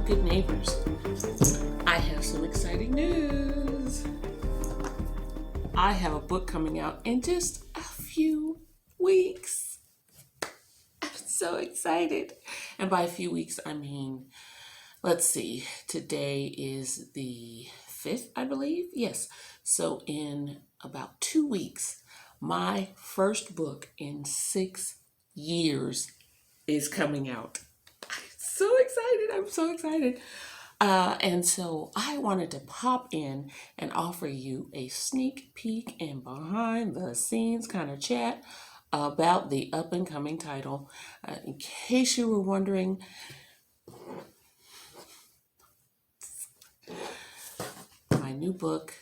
good neighbors. I have some exciting news. I have a book coming out in just a few weeks. I'm so excited. And by a few weeks, I mean, let's see, today is the 5th, I believe. Yes. So in about 2 weeks, my first book in 6 years is coming out. So excited. I'm so excited. And so I wanted to pop in and offer you a sneak peek and behind the scenes kind of chat about the up and coming title. In case you were wondering, my new book,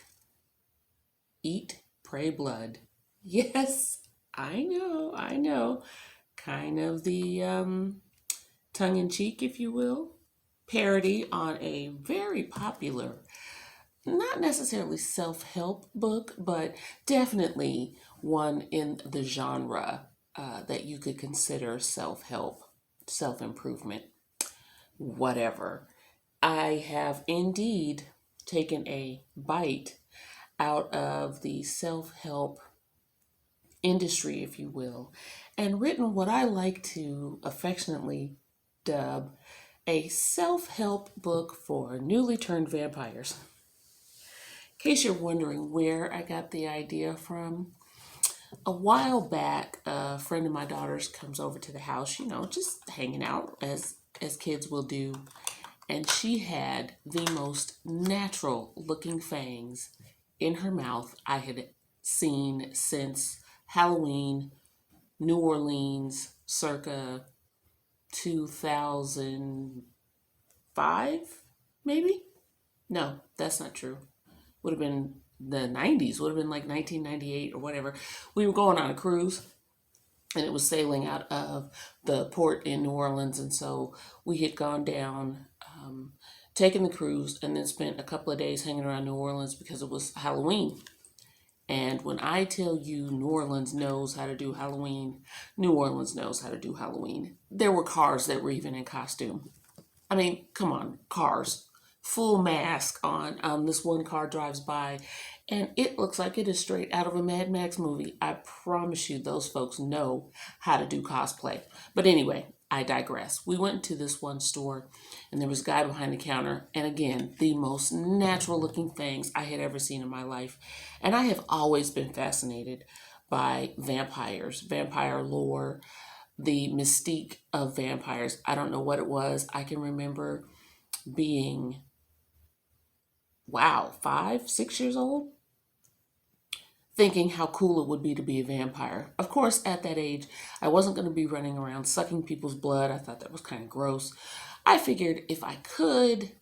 Eat, Pray, Blood. Yes, I know. Kind of the tongue in cheek, if you will, parody on a very popular, not necessarily self-help book, but definitely one in the genre that you could consider self-help, self-improvement, whatever. I have indeed taken a bite out of the self-help industry, if you will, and written what I like to affectionately dub a self-help book for newly turned vampires. In case you're wondering where I got the idea from, a while back, a friend of my daughter's comes over to the house, just hanging out as kids will do, and she had the most natural looking fangs in her mouth I had seen since Halloween, New Orleans, circa 2005, maybe? No, that's not true. Would have been the 90s, would have been like 1998 or whatever. We were going on a cruise and it was sailing out of the port in New Orleans. And so we had gone down, taken the cruise, and then spent a couple of days hanging around New Orleans because it was Halloween. And when I tell you New Orleans knows how to do Halloween, New Orleans knows how to do Halloween. There were cars that were even in costume. I mean, come on, cars. Full mask on. This one car drives by, and it looks like it is straight out of a Mad Max movie. I promise you, those folks know how to do cosplay. But anyway, I digress. We went to this one store, and there was a guy behind the counter, and again, the most natural looking things I had ever seen in my life. And I have always been fascinated by vampires, vampire lore, the mystique of vampires. I don't know what it was. I can remember being, wow, 5, 6 years old, thinking how cool it would be to be a vampire. Of course, at that age, I wasn't going to be running around sucking people's blood. I thought that was kind of gross. I figured if I could,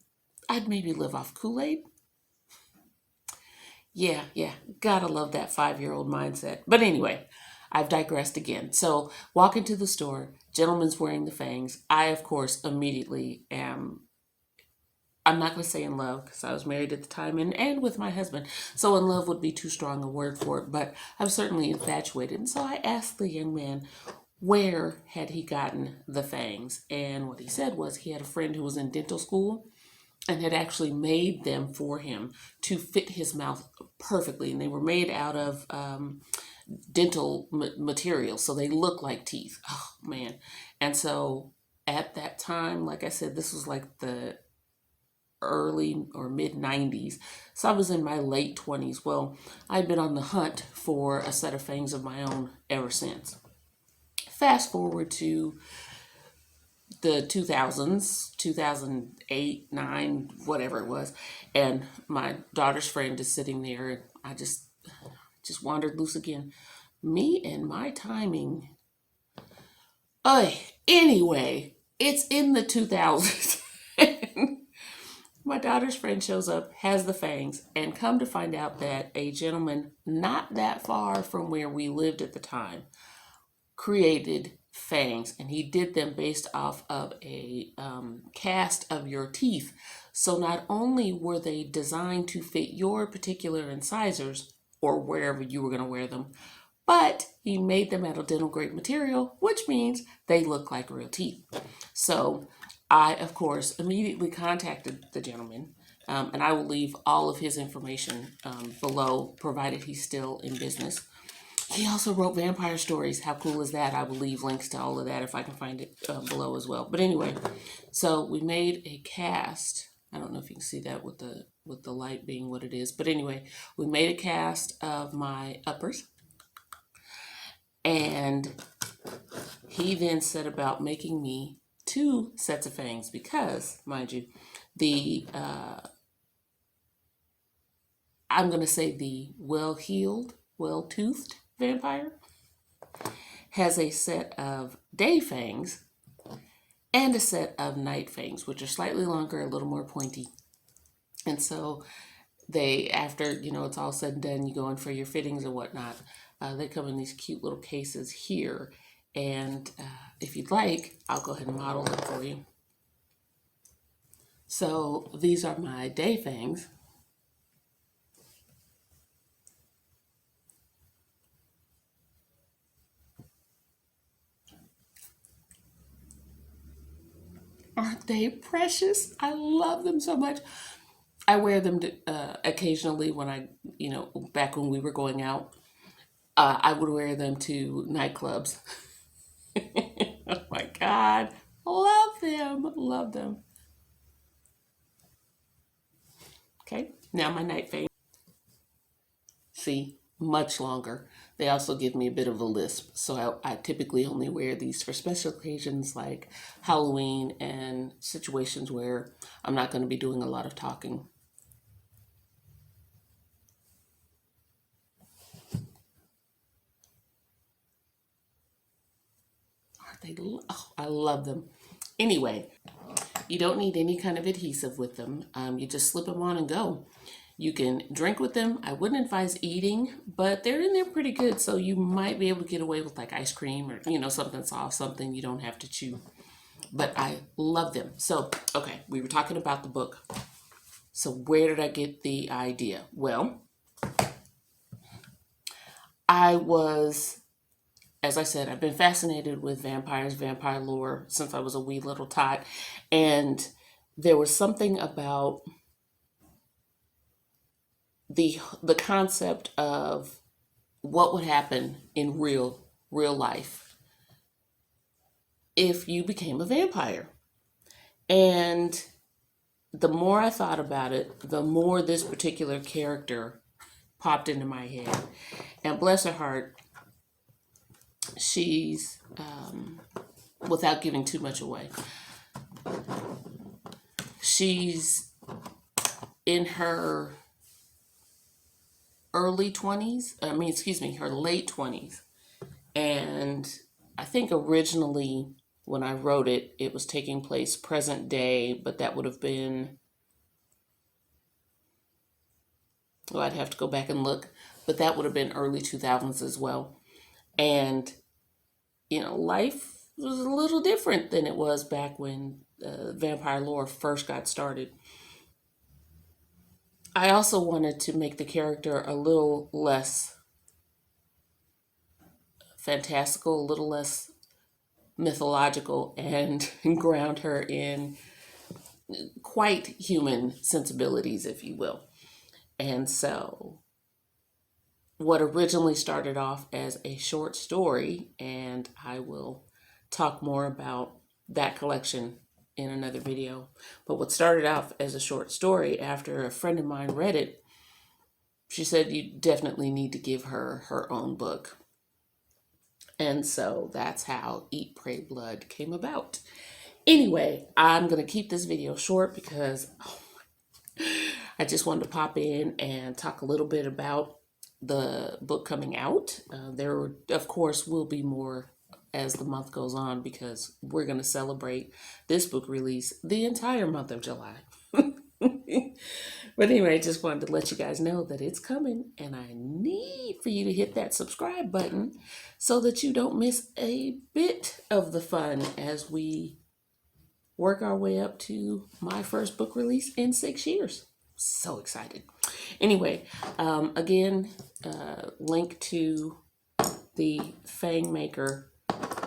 I'd maybe live off Kool-Aid. Yeah, gotta love that 5-year-old mindset. But anyway, I've digressed again. So, walk into the store, gentleman's wearing the fangs. I, of course, immediately am, I'm not going to say in love because I was married at the time and with my husband. So in love would be too strong a word for it, but I'm certainly infatuated. And so I asked the young man where had he gotten the fangs. And what he said was he had a friend who was in dental school and had actually made them for him to fit his mouth perfectly. And they were made out of dental material, so they look like teeth. Oh, man. And so at that time, like I said, this was like the early or mid 90s. So I was in my late 20s. Well, I'd been on the hunt for a set of fangs of my own ever since. Fast forward to the 2000s, 2008, 9, whatever it was, and my daughter's friend is sitting there, and I just wandered loose again. Me and my timing. Anyway, it's in the 2000s. My daughter's friend shows up, has the fangs, and come to find out that a gentleman not that far from where we lived at the time created fangs, and he did them based off of a cast of your teeth. So not only were they designed to fit your particular incisors or wherever you were going to wear them, but he made them out of dental grade material, which means they look like real teeth. So I, of course, immediately contacted the gentleman, and I will leave all of his information below, provided he's still in business. He also wrote vampire stories. How cool is that? I will leave links to all of that if I can find it below as well. But anyway, so we made a cast. I don't know if you can see that with the light being what it is. But anyway, we made a cast of my uppers. And he then set about making me 2 sets of fangs because, mind you, the I'm going to say the well-heeled, well-toothed vampire has a set of day fangs and a set of night fangs, which are slightly longer, a little more pointy. And so they, after, it's all said and done, you go in for your fittings and whatnot. They come in these cute little cases here. And if you'd like, I'll go ahead and model them for you. So these are my day fangs. Aren't they precious? I love them so much. I wear them occasionally when I, back when we were going out. I would wear them to nightclubs. Oh my God. Love them. Love them. Okay. Now my night fang. See, much longer. They also give me a bit of a lisp. So I typically only wear these for special occasions like Halloween and situations where I'm not going to be doing a lot of talking. I love them. Anyway, you don't need any kind of adhesive with them. You just slip them on and go. You can drink with them. I wouldn't advise eating, but they're in there pretty good. So you might be able to get away with like ice cream or, something soft, something you don't have to chew. But I love them. So, okay, we were talking about the book. So where did I get the idea? Well, as I said, I've been fascinated with vampires, vampire lore since I was a wee little tot. And there was something about the concept of what would happen in real life if you became a vampire. And the more I thought about it, the more this particular character popped into my head. And bless her heart, she's, without giving too much away, she's in her early 20s, her late 20s. And I think originally when I wrote it, it was taking place present day, but that would have been, I'd have to go back and look, but that would have been early 2000s as well. And, life was a little different than it was back when vampire lore first got started. I also wanted to make the character a little less fantastical, a little less mythological, and ground her in quite human sensibilities, if you will. And so what originally started off as a short story, and I will talk more about that collection in another video, but what started off as a short story, after a friend of mine read it, she said you definitely need to give her her own book. And so that's how Eat, Pray, Blood came about. Anyway, I'm going to keep this video short because I just wanted to pop in and talk a little bit about the book coming out. There, of course, will be more as the month goes on because we're going to celebrate this book release the entire month of July. But anyway, I just wanted to let you guys know that it's coming, and I need for you to hit that subscribe button so that you don't miss a bit of the fun as we work our way up to my first book release in 6 years. So excited. Anyway, again, link to the Fang Maker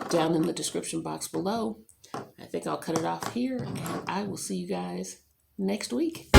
down in the description box below. I think I'll cut it off here, and I will see you guys next week.